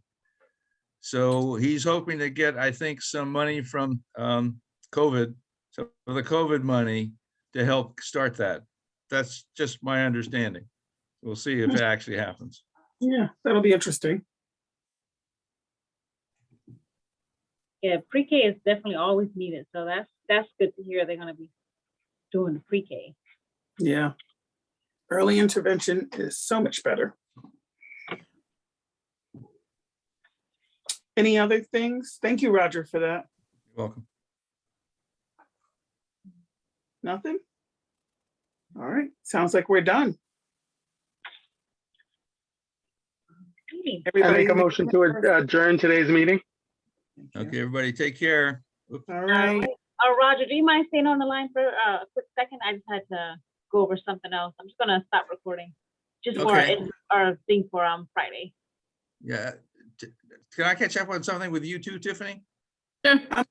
So he's hoping to get, I think, some money from COVID, so the COVID money to help start that. That's just my understanding. We'll see if it actually happens. yeah, that'll be interesting. Yeah, pre-K is definitely always needed, so that's good to hear. They're gonna be doing the pre-K. Yeah. Early intervention is so much better. Any other things? Thank you, Roger, for that. You're welcome. Nothing? All right, sounds like we're done. Okay. I Everybody. make a motion to adjourn today's meeting. Thank you. Okay, everybody take care. Oops. All right. Roger, do you mind staying on the line for a quick second? I just had to go over something else. I'm just gonna stop recording. Just for Okay. our thing for Friday. Yeah. Can I catch up on something with you too, Tiffany? Sure. I'm